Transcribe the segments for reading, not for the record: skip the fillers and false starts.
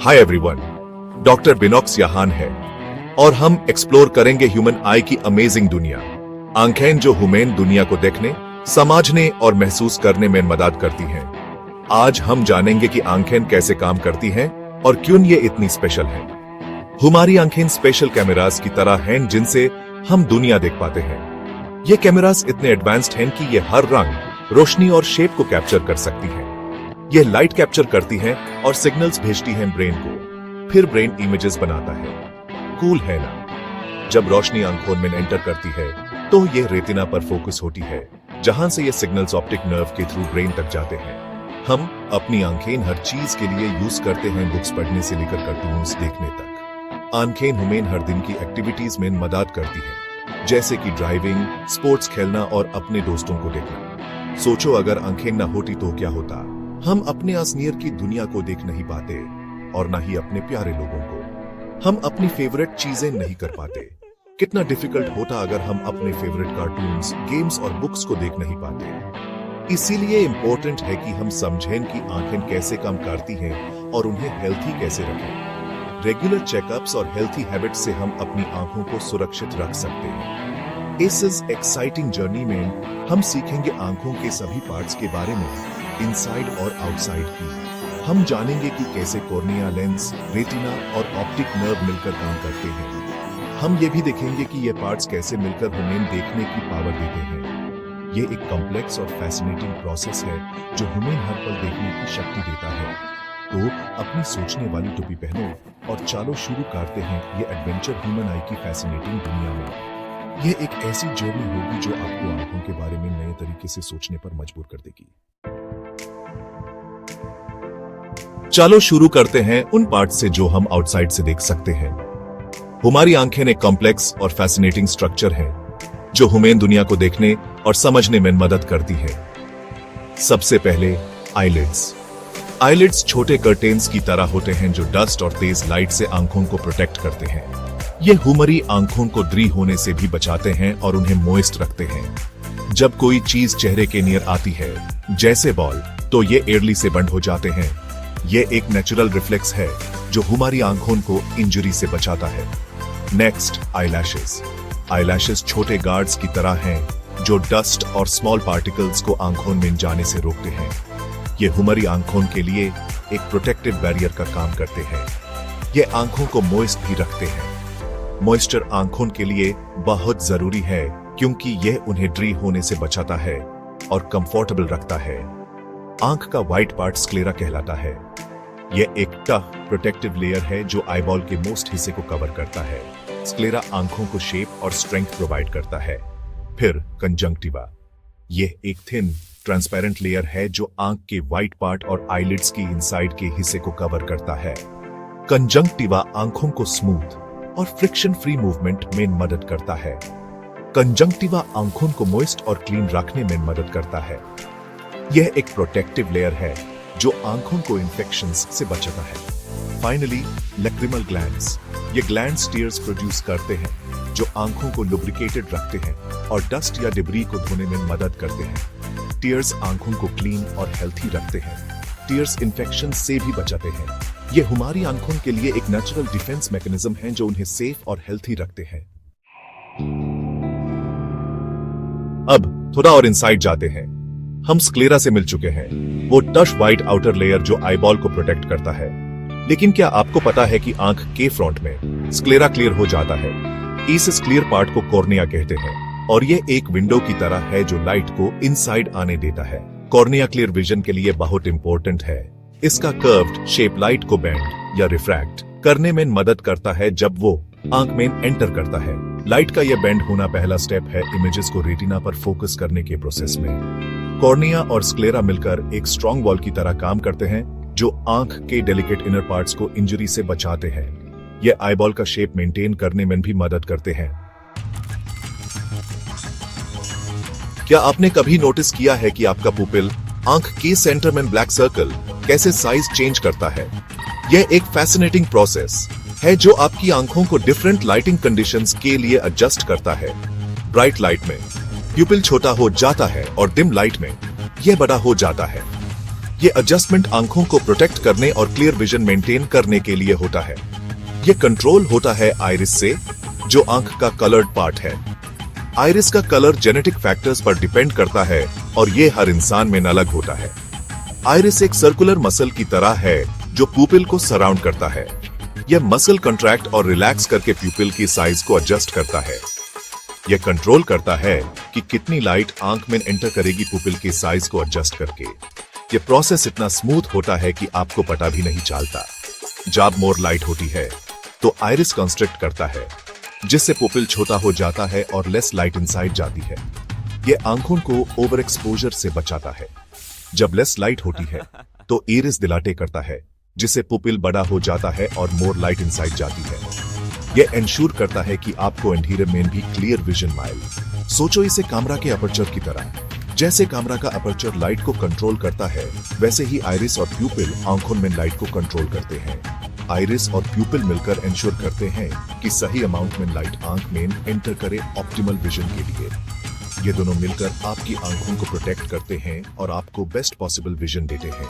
Hi everyone, doctor बिनॉक्स यहाँ है और हम एक्सप्लोर करेंगे ह्यूमन आई की अमेजिंग दुनिया। आंखें जो ह्यूमन दुनिया को देखने, समझने और महसूस करने में मदद करती हैं। आज हम जानेंगे कि आंखें कैसे काम करती हैं और क्यों ये इतनी स्पेशल हैं। हमारी आंखें स्पेशल कैमरास की तरह हैं जिनसे हम दुनिया देख पाते हैं। ये कैमरास इतने एडवांस्ड हैं कि ये हर रंग, रोशनी और शेप को कैप्चर कर सकती हैं। ये लाइट कैप्चर करती हैं और सिग्नल्स भेजती हैं ब्रेन को, फिर ब्रेन इमेजेस बनाता है। कूल है ना? जब रोशनी आंखों में एंटर करती है तो ये रेटिना पर फोकस होती है, जहां से ये सिग्नल्स ऑप्टिक नर्व के थ्रू ब्रेन तक जाते हैं। हम अपनी आंखें हर चीज के लिए यूज करते हैं, बुक्स पढ़ने से लेकर कार्टून्स देखने तक। आंखें हमें हर दिन की एक्टिविटीज में मदद करती हैं, जैसे कि ड्राइविंग, स्पोर्ट्स खेलना और अपने दोस्तों को देखना। सोचो अगर आंखें न होती तो क्या होता? हम अपने असनियर की दुनिया को देख नहीं पाते और ना ही अपने प्यारे लोगों को। हम अपनी फेवरेट चीजें नहीं कर पाते। कितना डिफिकल्ट होता अगर हम अपने फेवरेट कार्टून्स, गेम्स और बुक्स को देख नहीं पाते। इसीलिए इम्पोर्टेंट है कि हम समझें कि आंखें कैसे काम करती हैं और उन्हें हेल्थी कैसे रखें। रेगुलर चेकअप्स और हेल्थी हैबिट्स से हम अपनी आंखों को सुरक्षित रख सकते हैं। इस एक्साइटिंग जर्नी में हम सीखेंगे आंखों के सभी पार्ट्स के बारे में, इनसाइड और आउटसाइड की। हम जानेंगे कि कैसे कॉर्निया, लेंस, रेटिना और ऑप्टिक नर्व मिलकर काम करते हैं। हम ये भी देखेंगे कि ये पार्ट्स कैसे मिलकर हमें देखने की पावर देते हैं। ये एक कॉम्प्लेक्स और फैसिनेटिंग प्रोसेस है जो हमें हर पल देखने की शक्ति देता है। तो अपनी सोचने वाली टोपी पहनो और चलो शुरू करते हैं ये एडवेंचर ह्यूमन आई की फैसिनेटिंग दुनिया में। ये एक ऐसी जर्नी होगी जो आपको आंखों के बारे में नए तरीके से सोचने पर मजबूर कर देगी। चलो शुरू करते हैं उन पार्ट से जो हम आउटसाइड से देख सकते हैं। हमारी आंखें एक कॉम्प्लेक्स और फैसिनेटिंग स्ट्रक्चर है जो हमें दुनिया को देखने और समझने में मदद करती है। सबसे पहले आईलिड्स। आईलिड्स छोटे कर्टेन्स की तरह होते हैं जो डस्ट और तेज लाइट से आंखों को प्रोटेक्ट करते हैं। ये हमारी आंखों को ड्री होने से भी बचाते हैं और उन्हें मॉइस्ट रखते हैं। जब कोई चीज चेहरे के नियर आती है, जैसे बॉल, तो ये एयरली से बंद हो जाते हैं। ये एक नेचुरल रिफ्लेक्स है जो हमारी आंखों को इंजरी से बचाता है। Next, eyelashes. आईलैशेस छोटे गार्ड्स की तरह हैं जो डस्ट और स्मॉल पार्टिकल्स को आंखों में जाने से रोकते हैं। ये हमारी आंखों के लिए एक प्रोटेक्टिव बैरियर का काम करते हैं। ये आंखों को मॉइस्ट भी रखते हैं। मॉइस्चर आंखों के लिए बहुत जरूरी है क्योंकि यह उन्हें ड्री होने से बचाता है और कंफर्टेबल रखता है। आंख का व्हाइट पार्ट स्क्लेरा कहलाता है। यह एक टफ प्रोटेक्टिव लेयर है जो आईबॉल के मोस्ट हिस्से को कवर करता है। स्क्लेरा आंखों को शेप और स्ट्रेंथ प्रोवाइड करता है। फिर कंजंक्टिवा। यह एक थिन ट्रांसपेरेंट लेयर है जो आंख के व्हाइट पार्ट और आईलिड्स की इनसाइड के हिस्से को कवर करता है। कंजंक्टिवा आंखों को स्मूथ और फ्रिक्शन फ्री मूवमेंट में मदद करता है। कंजंक्टिवा आंखों को मॉइस्ट और क्लीन रखने में मदद करता है। यह एक प्रोटेक्टिव लेयर है जो आंखों को इन्फेक्शंस से बचाता है। Finally, lacrimal glands. ये ग्लैंड्स टीयर्स प्रोड्यूस करते हैं जो आंखों को लुब्रिकेटेड रखते हैं और डस्ट या डिब्री को धोने में मदद करते हैं। टीयर्स आंखों को क्लीन और हेल्थी रखते हैं। टीयर्स इन्फेक्शन से भी बचाते हैं। ये हमारी आंखों के लिए एक नेचुरल डिफेंस मैकेनिज्म है जो उन्हें सेफ और हेल्थी रखते हैं। अब थोड़ा और इनसाइड जाते हैं। हम स्क्लेरा से मिल चुके हैं, वो टफ व्हाइट आउटर लेयर जो आईबॉल को प्रोटेक्ट करता है। लेकिन क्या आपको पता है कि आंख के फ्रंट में स्क्लेरा क्लियर हो जाता है? इस क्लियर पार्ट को कॉर्निया कहते हैं और ये एक विंडो की तरह है जो लाइट को इनसाइड आने देता है। कॉर्निया क्लियर विजन के लिए बहुत इंपॉर्टेंट है। इसका कर्व्ड शेप लाइट को बेंड या रिफ्रैक्ट करने में मदद करता है जब वो आंख में एंटर करता है। लाइट का यह बेंड होना पहला स्टेप है इमेजेस को रेटिना पर फोकस करने के प्रोसेस में। कॉर्निया और स्क्लेरा मिलकर एक स्ट्रॉन्ग वॉल की तरह काम करते हैं जो आंख के डेलिकेट इनर पार्ट्स को इंजरी से बचाते हैं। ये आईबॉल का शेप मेंटेन करने में भी मदद करते हैं। क्या आपने कभी नोटिस किया है कि आपका पुपिल, आंख के सेंटर में ब्लैक सर्कल, कैसे साइज चेंज करता है? यह एक फैसिनेटिंग प्रोसेस है जो आपकी आंखों को डिफरेंट लाइटिंग कंडीशंस के लिए एडजस्ट करता है। ब्राइट लाइट में प्यूपिल छोटा हो जाता है और डिम लाइट में यह बड़ा हो जाता है। ये एडजस्टमेंट आंखों को प्रोटेक्ट करने और क्लियर विजन मेंटेन करने के लिए होता है। ये कंट्रोल होता है आइरिस से, जो आंख का कलर्ड पार्ट है। आइरिस का कलर जेनेटिक फैक्टर्स पर डिपेंड करता है और ये हर इंसान में अलग होता है। आइरिस एक सर्कुलर मसल की तरह है जो पुपिल को सराउंड करता है। यह मसल कंट्रैक्ट और रिलैक्स करके प्यूपिल की साइज को एडजस्ट करता है। यह कंट्रोल करता है कि कितनी लाइट आंख में एंटर करेगी पुपिल की साइज को एडजस्ट करके। यह प्रोसेस इतना स्मूथ होता है कि आपको पता भी नहीं चलता। जब मोर लाइट होती है तो आइरिस कंस्ट्रिक्ट करता है, जिससे पुपिल छोटा हो जाता है और लेस लाइट इनसाइड जाती है। यह आंखों को ओवर एक्सपोजर से बचाता है। जब लेस लाइट होती है तो इरिस दिलाटे करता है, जिससे पुपिल बड़ा हो जाता है और मोर लाइट इनसाइड जाती है। यह इंश्योर करता है कि आपको अंधेरे में भी क्लियर विजन मिले। सोचो इसे कैमरा के अपर्चर की तरह। जैसे कैमरा का अपर्चर लाइट को कंट्रोल करता है, वैसे ही आइरिस और प्यूपिल आंखों में लाइट को कंट्रोल करते हैं। आइरिस और प्यूपिल मिलकर इंश्योर करते हैं कि सही अमाउंट में लाइट आंख में एंटर करे ऑप्टिमल विजन के लिए। ये दोनों मिलकर आपकी आंखों को प्रोटेक्ट करते हैं और आपको बेस्ट पॉसिबल विजन देते हैं।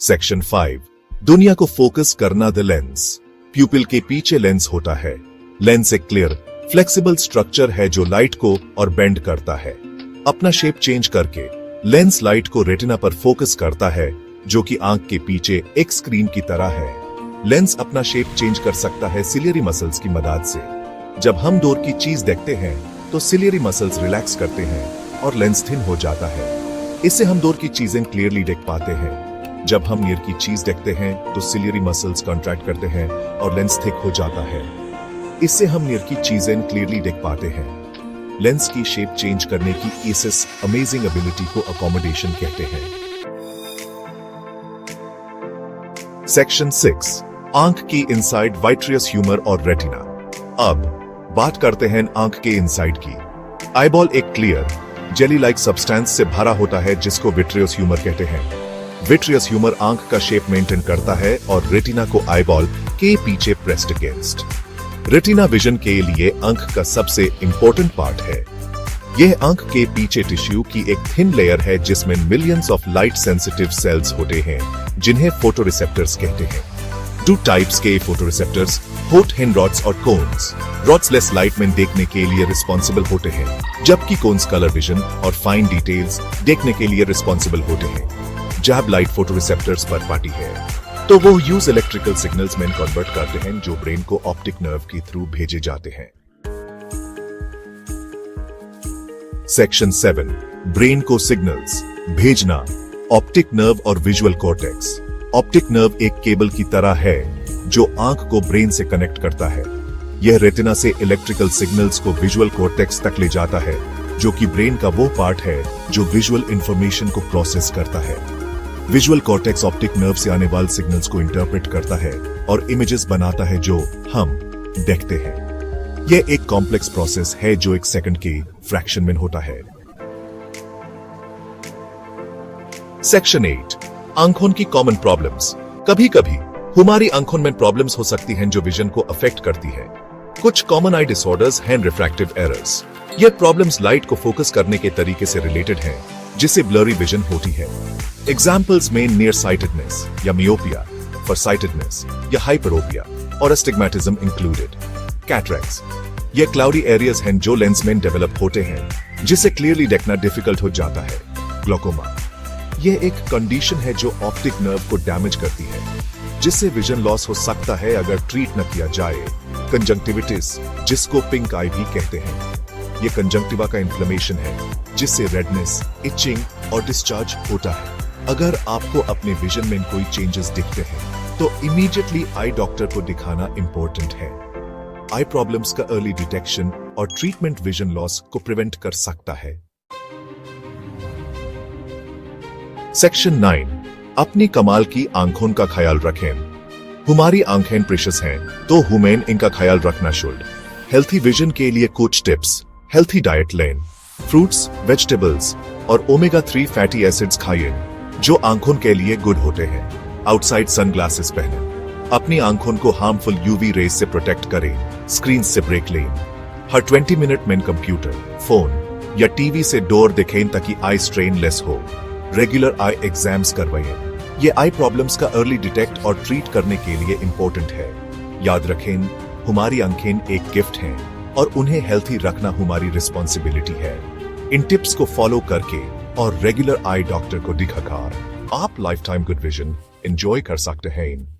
सेक्शन 5, दुनिया को फोकस करना द लेंस। प्यूपिल के पीछे लेंस होता है। लेंस एक क्लियर फ्लेक्सिबल स्ट्रक्चर है जो लाइट को और बेंड करता है। अपना शेप चेंज करके लेंस लाइट को रेटिना पर फोकस करता है, जो कि आंख के पीछे एक स्क्रीन की तरह है। लेंस अपना शेप चेंज कर सकता है सिलियरी मसल्स की मदद से। जब हम दूर की चीज देखते हैं तो सिलियरी मसल्स रिलैक्स करते हैं और लेंस थिन हो जाता है। इससे हम दूर की चीजें क्लियरली देख पाते हैं। जब हम नियर की चीज देखते हैं तो सिलियरी मसल्स कॉन्ट्रैक्ट करते हैं और लेंस थिक हो जाता है। इससे हम नियर की चीजें क्लियरली देख पाते हैं। लेंस की शेप चेंज करने की इस अमेजिंग एबिलिटी को अकोमोडेशन कहते हैं। सेक्शन 6, आंख की इनसाइड वाइट्रियस ह्यूमर और रेटिना। अब बात करते हैं आंख के इनसाइड की। आईबॉल एक क्लियर जेली लाइक सब्सटेंस से भरा होता है, जिसको विट्रियस ह्यूमर कहते हैं। विट्रियस ह्यूमर आंख का शेप मेंटेन करता है और रेटिना को आईबॉल के पीछे प्रेस्ड अगेंस्ट। रेटिना विजन के लिए आंख का सबसे इंपॉर्टेंट पार्ट है। यह आंख के पीछे टिश्यू की एक थिन लेयर है, जिसमें millions of light sensitive sales होते हैं, जिन्हें फोटोरिसेप्टर्स कहते हैं। 2 टाइप्स के फोटोरिसेप्टर्स होट हैं, रॉड्स और कोन्स। रॉड्स लेस लाइट में देखने के लिए रिस्पॉन्सिबल होते हैं, जबकि कोन्स कलर विजन और फाइन डिटेल्स देखने के लिए रिस्पॉन्सिबल होते हैं। जब लाइट फोटोरिसेप्टर्स पर पाती है तो वो यूज इलेक्ट्रिकल सिग्नल्स में कन्वर्ट करते हैं, जो ब्रेन को ऑप्टिक नर्व के थ्रू भेजे जाते हैं। सेक्शन 7, ब्रेन को सिग्नल्स भेजना। ऑप्टिक नर्व और विजुअल कॉर्टेक्स। ऑप्टिक नर्व एक केबल की तरह है जो आंख को ब्रेन से कनेक्ट करता है। यह रेटिना से इलेक्ट्रिकल सिग्नल्स को विजुअल कॉर्टेक्स तक ले जाता है, जो कि ब्रेन का वो पार्ट है जो विजुअल इंफॉर्मेशन को प्रोसेस करता है। विजुअल कॉर्टेक्स ऑप्टिक नर्व से आने वाले सिग्नल्स को इंटरप्रेट करता है और इमेजेस बनाता है जो हम देखते हैं। यह एक कॉम्प्लेक्स प्रोसेस है जो 1 सेकंड के फ्रैक्शन में होता है। सेक्शन 8, आंखों की कॉमन प्रॉब्लम्स। कभी कभी हमारी आंखों में प्रॉब्लम्स हो सकती हैं जो विजन को अफेक्ट करती है। कुछ कॉमन आई डिसऑर्डर्स हैं रिफ्रैक्टिव एरर्स। ये प्रॉब्लम्स लाइट को फोकस करने के तरीके से रिलेटेड हैं, जिससे ब्लरी विजन होती है। एग्जाम्पल्स में नियर साइटेडनेस या मियोपिया, फॉरसाइटेडनेस या हाइपरोपिया और एस्टिग्मेटिज्म इंक्लूडेड। कैटरैक्ट्स, ये क्लाउडी एरियाज हैं जो लेंस में डेवलप होते हैं, जिससे क्लियरली देखना डिफिकल्ट हो जाता है। ग्लोकोमा, यह एक कंडीशन है जो ऑप्टिक नर्व को डैमेज करती है, जिससे विजन लॉस हो सकता है अगर ट्रीट न किया जाए। कंजंक्टिविटिस, जिसको पिंक आई भी कहते हैं, ये कंजंक्टिवा का इन्फ्लेमेशन है, जिससे रेडनेस, इचिंग और डिस्चार्ज होता है। अगर आपको अपने विजन में कोई चेंजेस दिखते हैं तो इमीडिएटली आई डॉक्टर को दिखाना इंपॉर्टेंट है। आई प्रॉब्लम्स का अर्ली डिटेक्शन और ट्रीटमेंट विजन लॉस को प्रिवेंट कर सकता है। सेक्शन 9, अपनी कमाल की आंखों का ख्याल रखें। हमारी आंखें प्रेशियस हैं, तो हमें इनका ख्याल रखना शुड। हेल्थी विजन के लिए कुछ टिप्स। हेल्थी डाइट लें, फ्रूट्स, वेजिटेबल्स और ओमेगा 3 फैटी एसिड्स खाइए, जो आंखों के लिए गुड होते हैं। आउटसाइड सनग्लासेस पहनें। अपनी आंखों को हार्मफुल यूवी रेज से प्रोटेक्ट करें। स्क्रीन से ब्रेक लें। हर 20 मिनट में कंप्यूटर, फोन या टीवी से डोर दिखें ताकि आई स्ट्रेन लेस हो। रेगुलर आई एग्जाम्स करवाएं। ये आई प्रॉब्लम्स का अर्ली डिटेक्ट और ट्रीट करने के लिए इंपॉर्टेंट है। याद रखें, हमारी आंखें एक गिफ्ट हैं और उन्हें हेल्थी रखना हमारी रिस्पॉन्सिबिलिटी है। इन टिप्स को फॉलो करके और रेगुलर आई डॉक्टर को दिखाकर आप life time good vision enjoy कर सकते हैं।